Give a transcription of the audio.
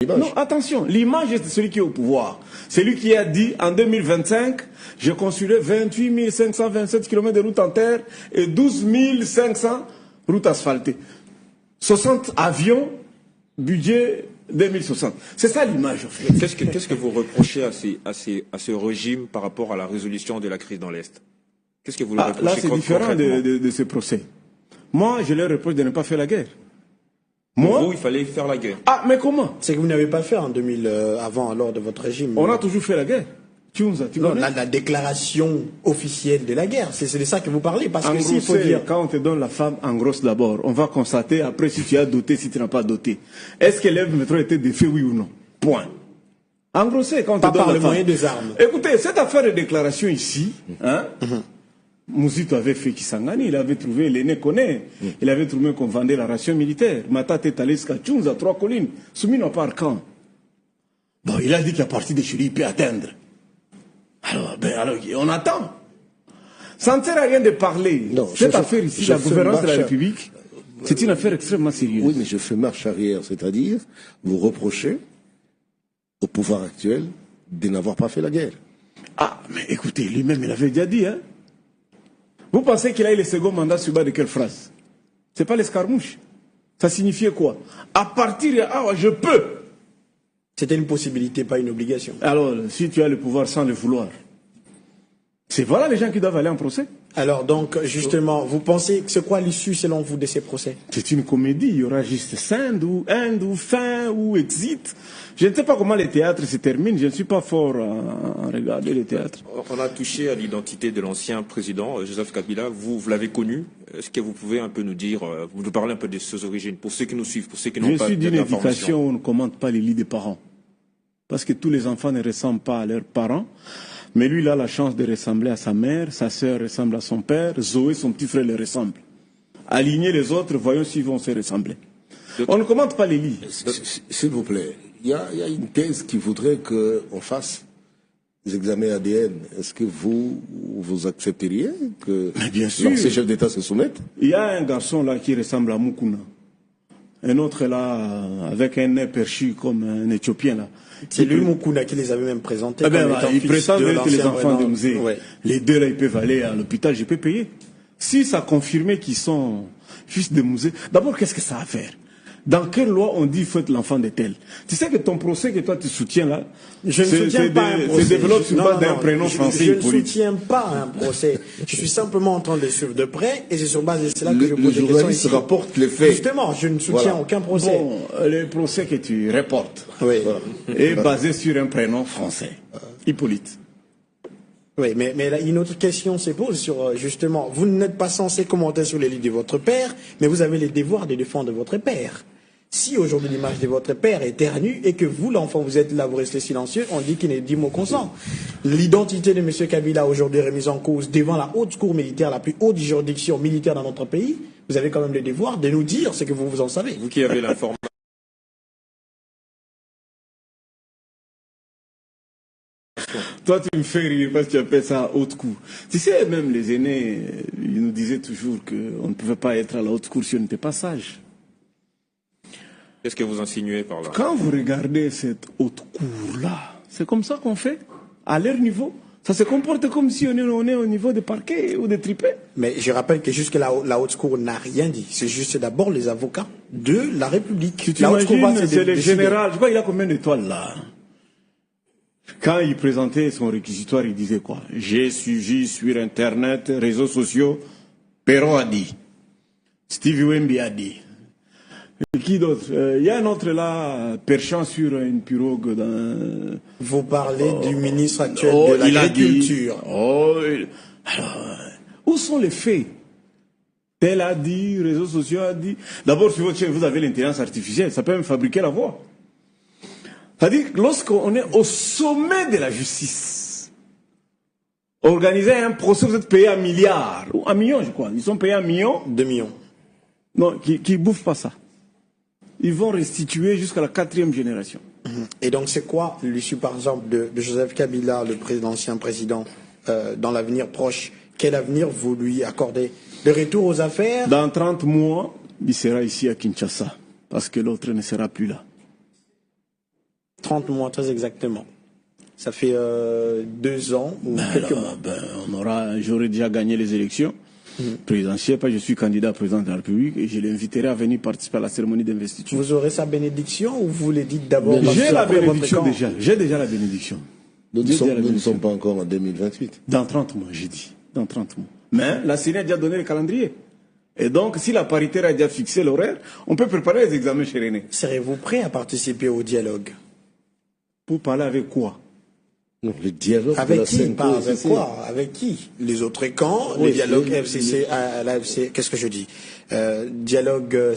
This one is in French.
Non, attention, l'image est celui qui est au pouvoir. C'est lui qui a dit en 2025, je construirai 28 527 km de routes en terre et 12 500 routes asphaltées. 60 avions, budget 2060. C'est ça l'image. En fait. Qu'est-ce que vous reprochez à ce régime par rapport à la résolution de la crise dans l'Est? Qu'est-ce que vous leur reprochez? Là, c'est différent de ce procès. Moi, je leur reproche de ne pas faire la guerre. Moi, vous, il fallait faire la guerre. Ah, mais comment? C'est que vous n'avez pas fait en 2000, avant, lors de votre régime. On a toujours fait la guerre. La déclaration officielle de la guerre, c'est de ça que vous parlez. Parce que s'il faut dire... Quand on te donne la femme en grosse d'abord, on va constater après si tu as doté, si tu n'as pas doté. Est-ce que l'œuvre métro était défait, oui ou non? Point. En gros, c'est quand on te donne par la le femme. moyen des armes. Écoutez, cette affaire de déclaration ici, hein, Mouzito avait fait Kisangani, il avait trouvé, l'aîné connaît, il avait trouvé qu'on vendait la ration militaire. Matate Taliska Tchounz à 3 collines, Soumino par camp. Bon, il a dit qu'à partir de Chili, il peut atteindre. Alors, on attend. Ça ne sert à rien de parler. Non, cette affaire ici, la gouvernance de la République, c'est une affaire extrêmement sérieuse. Oui, mais je fais marche arrière, c'est-à-dire, vous reprochez au pouvoir actuel de n'avoir pas fait la guerre. Ah, mais écoutez, lui-même, il avait déjà dit, hein. Vous pensez qu'il a eu le second mandat sur base de quelle phrase? C'est pas l'escarmouche. Ça signifiait quoi? À partir de je peux. C'était une possibilité, pas une obligation. Alors, si tu as le pouvoir sans le vouloir, c'est voilà les gens qui doivent aller en procès. Alors donc, justement, vous pensez que c'est quoi l'issue selon vous de ces procès? C'est une comédie, il y aura juste scène ou end ou fin ou exit. Je ne sais pas comment les théâtres se terminent, je ne suis pas fort à regarder les théâtres. On a touché à l'identité de l'ancien président, Joseph Kabila, vous l'avez connu. Est-ce que vous pouvez un peu nous dire, vous nous parler un peu de ses origines, pour ceux qui nous suivent, pour ceux qui n'ont pas d'informations? Je suis d'une éducation où on ne commente pas les lits des parents. Parce que tous les enfants ne ressemblent pas à leurs parents. Mais lui, il a la chance de ressembler à sa mère, sa sœur ressemble à son père, Zoé, son petit frère, le ressemble. Alignez les autres, voyons s'ils vont se ressembler. On ne commente pas les lits. S'il vous plaît, il y a une thèse qui voudrait qu'on fasse des examens ADN. Est-ce que vous accepteriez que l'ancien chef d'État se soumette? Il y a un garçon là qui ressemble à Mukuna. Un autre là, avec un nez perchu comme un Éthiopien là. C'est lui, Mukuna, qui les avait même présentés. Il présente les enfants de musée. Ouais. Les deux là, ils peuvent aller à l'hôpital, je peux payer. Si ça confirmait qu'ils sont fils de musée, d'abord, qu'est-ce que ça a à faire? Dans quelle loi on dit qu'il faut être l'enfant de tel? Tu sais que ton procès que toi tu soutiens là, je ne soutiens pas un procès. Se développe sur base d'un prénom français. Je ne soutiens pas un procès. Je suis simplement en train de suivre de près et c'est sur base de cela que je pose des questions. Le journaliste rapporte les faits. Justement, je ne soutiens aucun procès. Bon, le procès que tu reportes est basé sur un prénom français, Hippolyte. Oui, mais là, une autre question se pose sur, justement, vous n'êtes pas censé commenter sur les livres de votre père, mais vous avez les devoirs de défendre votre père. Si aujourd'hui l'image de votre père est ternue et que vous, l'enfant, vous êtes là, vous restez silencieux, on dit qu'il n'est dit mot consent. L'identité de M. Kabila aujourd'hui remise en cause devant la haute cour militaire, la plus haute juridiction militaire dans notre pays, vous avez quand même le devoir de nous dire ce que vous en savez. Vous qui avez l'information. Toi, tu me fais rire parce que tu appelles ça haute cour. Tu sais, même les aînés, ils nous disaient toujours qu'on ne pouvait pas être à la haute cour si on n'était pas sage. Qu'est-ce que vous insinuez par là? Quand vous regardez cette haute cour-là, c'est comme ça qu'on fait, à leur niveau. Ça se comporte comme si on est au niveau des parquets ou des tripets. Mais je rappelle que jusque la haute cour n'a rien dit. C'est juste d'abord les avocats de la République. Tu t'imagines, c'est le général. Je sais pas, il a combien d'étoiles là? Quand il présentait son réquisitoire, il disait quoi? J'ai suivi sur Internet, réseaux sociaux, Perron a dit. Stevie Wemby a dit. Et qui d'autre? Il y a un autre là, perchant sur une pirogue dans... Vous parlez du ministre actuel de l'Agriculture. Alors, où sont les faits? Tel a dit, réseaux sociaux a dit. D'abord, sur votre chaîne, vous avez l'intelligence artificielle, ça peut même fabriquer la voix. C'est-à-dire que lorsqu'on est au sommet de la justice, organiser un procès, vous êtes payé 1 milliard, ou 1 million, je crois. Ils sont payés 1 million. 2 millions. Non, qui ne bouffent pas ça. Ils vont restituer jusqu'à la 4e génération. Et donc, c'est quoi l'issue, par exemple, de Joseph Kabila, l'ancien président, dans l'avenir proche? Quel avenir vous lui accordez? Le retour aux affaires? Dans 30 mois, il sera ici à Kinshasa, parce que l'autre ne sera plus là. 30 mois, très exactement. Ça fait 2 ans ou quelques mois. J'aurais déjà gagné les élections présidentielles. Je suis candidat à président de la République et je l'inviterai à venir participer à la cérémonie d'investiture. Vous aurez sa bénédiction ou vous le dites d'abord? J'ai la bénédiction déjà. J'ai déjà la bénédiction. Nous ne sommes pas encore en 2028. Dans 30 mois, j'ai dit. Dans 30 mois. Mais la CENI a déjà donné le calendrier. Et donc, si la paritaire a déjà fixé l'horaire, on peut préparer les examens chez René. Serez-vous prêt à participer au dialogue? Pour parler avec quoi? Non, le dialogue avec de la qui? CNP, Pas avec quoi? Avec qui? Les autres camps, le dialogue FCC à la FC, qu'est-ce que je dis? Dialogue